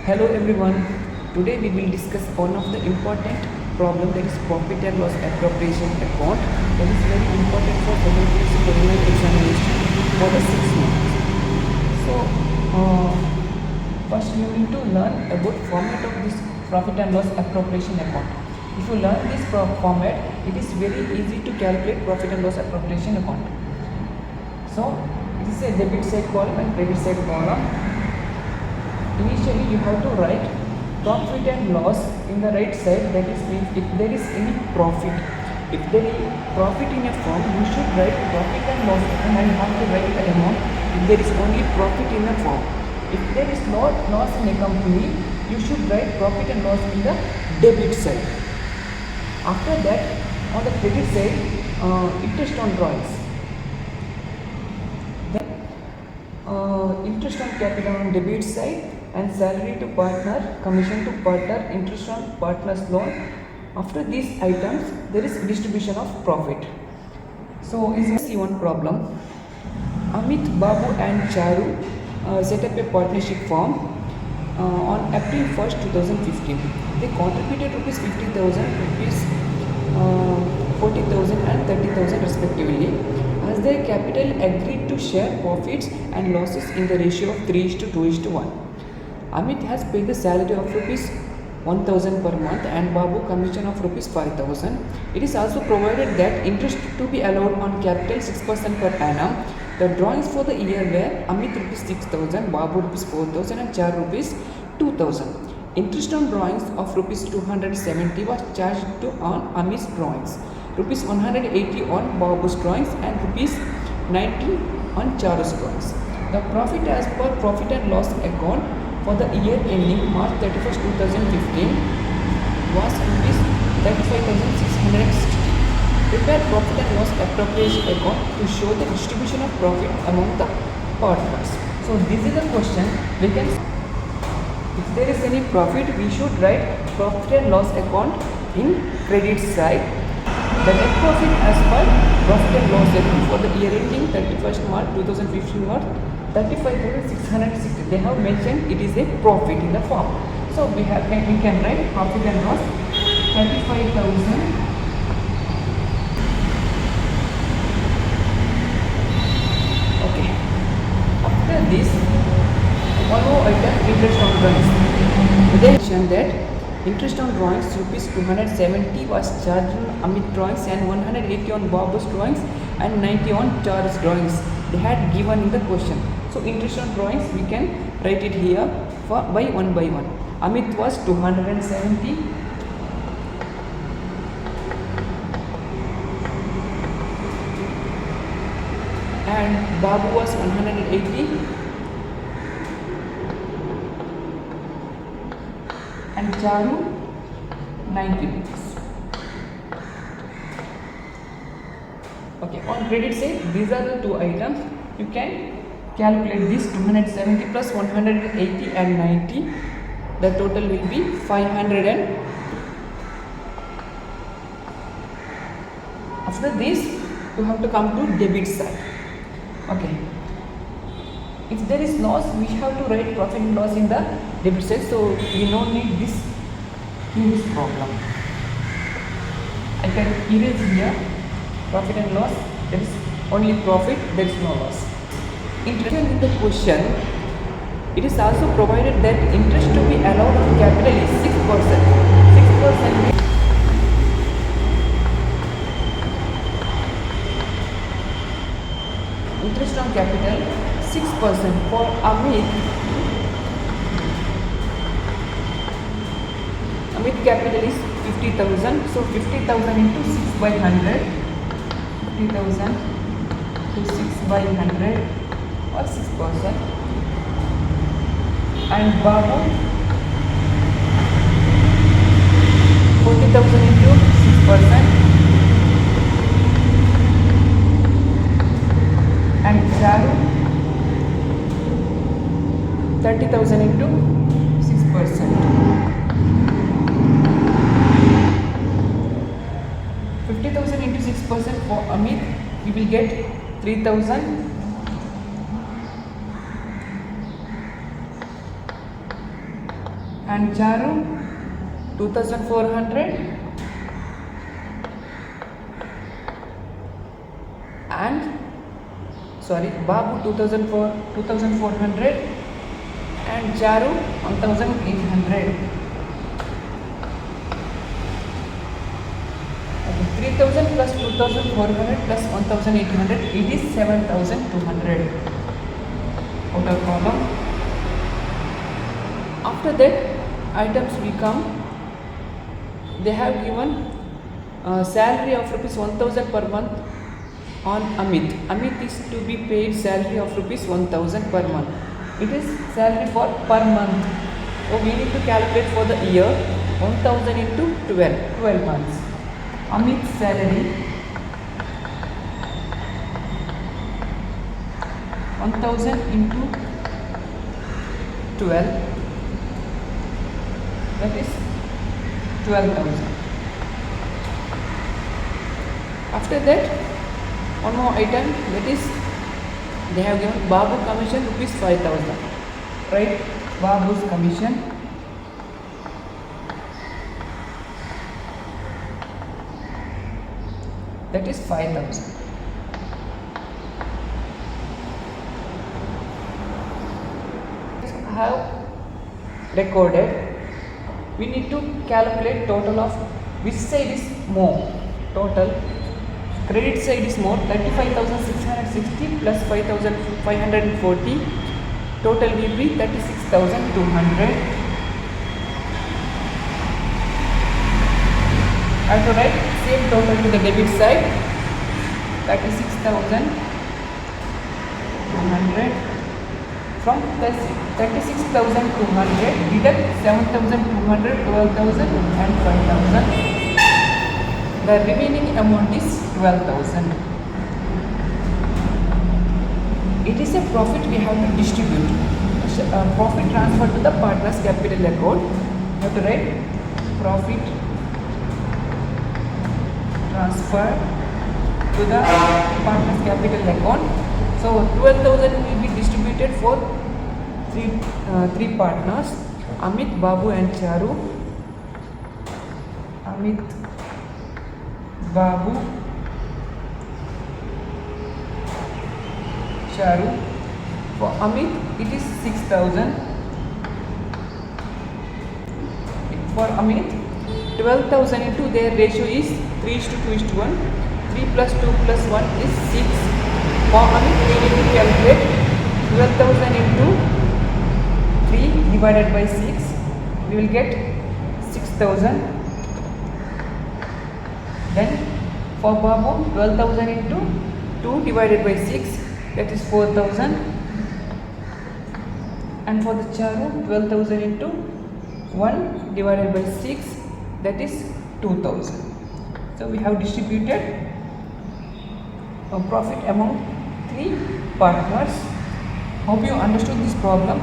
Hello everyone. Today we will discuss one of the important problem, that is profit and loss appropriation account, that is very important for WPSC government examination for the 6 months. So first you need to learn about format of this profit and loss appropriation account. If you learn this format, it is very easy to calculate profit and loss appropriation account. So it is a debit side column and credit side column. Initially you have to write profit and loss in the right side, that is means if there is any profit. If there is profit in a form, you should write profit and loss and you have to write the amount if there is only profit in a form. If there is no loss in a company, you should write profit and loss in the debit side. After that, on the credit side, interest on drawings. Then interest on capital on debit side, and salary to partner, commission to partner, interest on partner's loan. After these items, there is distribution of profit. So is see one problem. Amit, Babu and Charu set up a partnership firm on April 1st, 2015. They contributed rupees 50,000, rupees 40,000 and 30,000 respectively. As their capital agreed to share profits and losses in the ratio of 3:2:1. Amit has paid the salary of rupees 1,000 per month and Babu commission of rupees 5,000. It is also provided that interest to be allowed on capital 6% per annum. The drawings for the year were Amit rupees 6,000, Babu rupees 4,000 and Char rupees 2,000. Interest on drawings of rupees 270 was charged to on Amit's drawings, rupees 180 on Babu's drawings and rupees 90 on Charu's drawings. The profit as per profit and loss account for the year ending March 31st, 2015 was rupees 35,660. Prepare profit and loss appropriation account to show the distribution of profit among the partners. So this is the question. We can, if there is any profit, we should write profit and loss account in credit side. The net profit as per profit and loss account for the year ending 31st March 2015 was 35,660. They have mentioned it is a profit in the form. So we can write profit and loss 35,000. Okay. After this, one more item, interest on drawings. They mentioned that interest on drawings rupees 270 was charged on Amit drawings and 180 on Babu's drawings and 90 on Char's drawings. They had given in the question. So interest on drawings we can write it here for by one. Amit was 270 and Babu was 180 and Charu 90 rupees. Okay, on credit side, these are the two items. You can calculate this 270 plus 180 and 90. The total will be 500 and after this you have to come to debit side. Okay. If there is loss, we have to write profit and loss in the debit side. So we don't need this in this problem. I can erase here profit and loss. There is only profit, there is no loss. Interest in the question, it is also provided that interest to be allowed on capital is 6%. 6% interest on capital 6% for Amit. Amit capital is 50,000. So 50,000 into 6 by 100. 50,000 to 6 by 100 or 6%. And Babu 40,000 into 6%. And Charu 30,000 into 6%. 50,000 into 6% for Amit, we will get 3,000. and Charu 2400 and Babu 2400 and Charu 1800. 3000 plus 2400 plus 1800, it is 7200. Outer column. After that, items will come. They have given salary of rupees 1000 per month on Amit. Amit is to be paid salary of rupees 1000 per month. It is salary for per month. So we need to calculate for the year 1000 into 12 months. Amit's salary 1000 into 12, that is 12,000. After that, one more item, that is they have given Babu commission rupees 5000. Right? Babu's commission that is 5000. Have recorded, we need to calculate total of which side is more. Total credit side is more, 35,660 plus 5,540, total will be 36,200. I have to write same total to the debit side, 36,200. From 36,200 deduct 7,200, 12,000 and 5,000. The remaining amount is 12,000. It is a profit we have to distribute. Profit transferred to the partner's capital account. You have to write profit transfer to the partner's capital account. So 12,000 will be distributed for three partners, Amit, Babu and Charu. Amit, Babu, Charu. For Amit, it is 6,000. For Amit, 12,000 into their ratio is 3:2:1. 3 plus 2 plus 1 is 6. For Amit, we need to calculate 12,000 into 3 divided by 6. We will get 6,000. Then for Babu, 12,000 into 2 divided by 6, that is 4,000. And for the Charu, 12,000 into 1 divided by 6, that is 2,000. So we have distributed a profit among 3 partners. Hope you understood this problem.